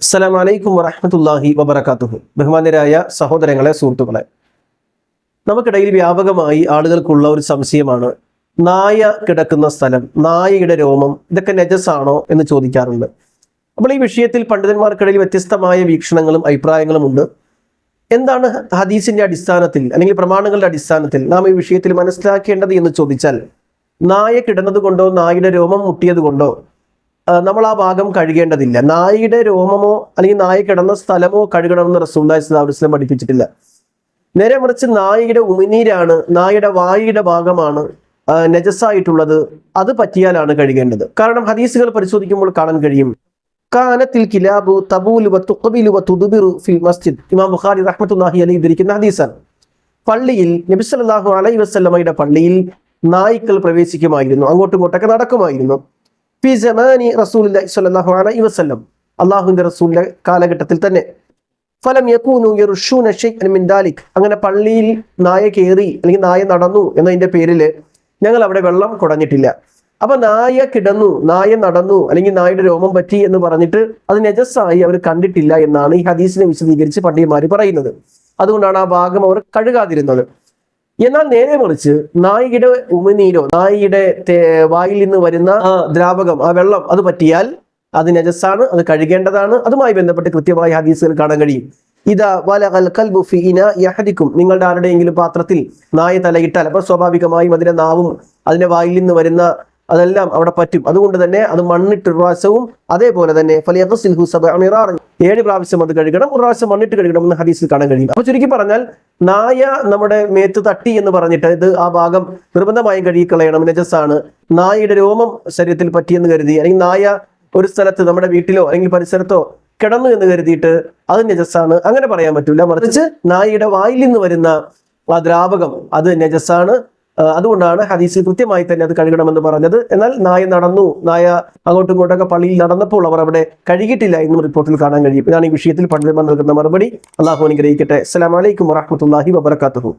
അസ്സലാമു അലൈക്കും വറഹ്മത്തുള്ളാഹി വബറകാതുഹു. ബഹുമാന്യരായ സഹോദരങ്ങളെ, സുഹൃത്തുക്കളെ, നമുക്കിടയിൽ വ്യാപകമായി ആളുകൾക്കുള്ള ഒരു സംശയമാണ് നായ കിടക്കുന്ന സ്ഥലം, നായയുടെ രോമം, ഇതൊക്കെ നജസാണോ എന്ന് ചോദിക്കാറുണ്ട്. അപ്പോൾ ഈ വിഷയത്തിൽ പണ്ഡിതന്മാർക്കിടയിൽ വ്യത്യസ്തമായ വീക്ഷണങ്ങളും അഭിപ്രായങ്ങളും ഉണ്ട്. എന്താണ് ഹദീസിന്റെ അടിസ്ഥാനത്തിൽ അല്ലെങ്കിൽ പ്രമാണങ്ങളുടെ അടിസ്ഥാനത്തിൽ നാം ഈ വിഷയത്തിൽ മനസ്സിലാക്കേണ്ടത് എന്ന് ചോദിച്ചാൽ, നായ കിടന്നത് കൊണ്ടോ നായയുടെ രോമം മുട്ടിയത് കൊണ്ടോ നമ്മൾ ആ ഭാഗം കഴുകേണ്ടതില്ല. നായയുടെ രോമമോ അല്ലെങ്കിൽ നായ കിടന്ന സ്ഥലമോ കഴുകണമെന്ന് റസൂലുള്ളാഹി സ്വല്ലല്ലാഹു അലൈഹി വസല്ലം പഠിപ്പിച്ചിട്ടില്ല. നേരെ മറിച്ച് നായയുടെ ഉമിനീരാണ്, നായയുടെ വായുടെ ഭാഗമാണ് നജസായിട്ടുള്ളത്, അത് പറ്റിയാലാണ് കഴുകേണ്ടത്. കാരണം ഹദീസുകൾ പരിശോധിക്കുമ്പോൾ കാണാൻ കഴിയും, കാനത്തിൽ കിലാബു തബൂലു വതുഖ്ബിലു വതുദ്ബിറു ഫിൽ മസ്ജിദ്. ഇമാം ബുഖാരി റഹ്മത്തുള്ളാഹി അലൈഹി ഉദ്ധരിക്കുന്ന ഹദീസാണ്. പള്ളിയിൽ നബി സല്ലല്ലാഹു അലൈഹി വസല്ലമയുടെ പള്ളിയിൽ നായ്ക്കൾ പ്രവേശിക്കുമായിരുന്നു, അങ്ങോട്ടും ഇങ്ങോട്ടൊക്കെ നടക്കുമായിരുന്നു. ഫി സമാനി റസൂലുള്ളാഹി സ്വല്ലല്ലാഹു അലൈഹി വസല്ലം, അല്ലാഹുവിന്റെ റസൂലിന്റെ കാലഘട്ടത്തിൽ തന്നെ. ഫലം യകൂനു യർഷൂന ശൈഅൻ മിൻ ദാലിക്, അങ്ങനെ പള്ളിയിൽ നായ കയറി അല്ലെങ്കിൽ നായ നടന്നു എന്നതിന്റെ പേരിൽ ഞങ്ങൾ അവിടെ വെള്ളം കുടഞ്ഞിട്ടില്ല. അപ്പൊ നായ കിടന്നു, നായ നടന്നു അല്ലെങ്കിൽ നായയുടെ രോമം പറ്റി എന്ന് പറഞ്ഞിട്ട് അത് നജസായി അവർ കണ്ടിട്ടില്ല എന്നാണ് ഈ ഹദീസിനെ വിശദീകരിച്ച് പണ്ഡിതന്മാർ പറയുന്നത്. അതുകൊണ്ടാണ് ആ ഭാഗം അവർ കഴുകാതിരുന്നത്. എന്നാൽ നേരെ മറിച്ച് നായയുടെ ഉമിനീരോ നായയുടെ വായിൽ നിന്ന് വരുന്ന ദ്രാവകം, ആ വെള്ളം, അത് പറ്റിയാൽ അത് നജസാണ്, അത് കഴുകേണ്ടതാണ്. അതുമായി ബന്ധപ്പെട്ട് കൃത്യമായ ഹദീസുകൾ കാണാൻ കഴിയും. ഇദാ വലഗൽ ഖൽബു ഫീ ഇനാഇ അഹദിക്കും, നിങ്ങളുടെ ആരുടെയെങ്കിലും പാത്രത്തിൽ നായ തലയിട്ടാൽ അപ്പോൾ സ്വാഭാവികമായും അതിന്റെ നാവും അതിന്റെ വായിൽ നിന്ന് വരുന്ന അതെല്ലാം അവിടെ പറ്റും. അതുകൊണ്ട് തന്നെ അത് മണ്ണിട്ട് ഒരു പ്രാവശ്യവും, അതേപോലെ തന്നെ ഫലിയഗ്സിൽഹു സബ്അ മിറാറൻ, 7 പ്രാവശ്യം അത് കഴുകണം, ഒരു പ്രാവശ്യം മണ്ണിട്ട് കഴുകണം എന്ന് ഹദീസിൽ കാണാൻ കഴിയും. അപ്പൊ ചുരുക്കി പറഞ്ഞാൽ, നായ നമ്മുടെ മേത്ത് തട്ടി എന്ന് പറഞ്ഞിട്ട് ഇത് ആ ഭാഗം നിർബന്ധമായും കഴുകിക്കളയണം, നജസാണ്. നായയുടെ രോമം ശരീരത്തിൽ പറ്റിയെന്ന് കരുതി അല്ലെങ്കിൽ നായ ഒരു സ്ഥലത്ത് നമ്മുടെ വീട്ടിലോ അല്ലെങ്കിൽ പരിസരത്തോ കിടന്നു എന്ന് കരുതിയിട്ട് അത് നജസാണ്, അങ്ങനെ പറയാൻ പറ്റൂല. മറിച്ച് നായയുടെ വായിൽ നിന്ന് വരുന്ന ആ ദ്രാവകം അത് നജസാണ്. അതുകൊണ്ടാണ് ഹദീസിൽ കൃത്യമായി തന്നെ അത് കഴുകണമെന്ന് പറഞ്ഞത്. എന്നാൽ നായ നടന്നു, നായ അങ്ങോട്ടും ഇങ്ങോട്ടൊക്കെ പള്ളിയിൽ നടന്നപ്പോൾ അവർ അവിടെ കഴുകിയിട്ടില്ല എന്നും റിപ്പോർട്ടിൽ കാണാൻ കഴിയും. ഇതാണ് ഈ വിഷയത്തിൽ പണ്ഡിതന്മാർ നൽകുന്ന മറുപടി. അള്ളാഹു അനുഗ്രഹിക്കട്ടെ. അസ്സലാമു അലൈക്കും വറഹ്മത്തുള്ളാഹി വബറകാതുഹു.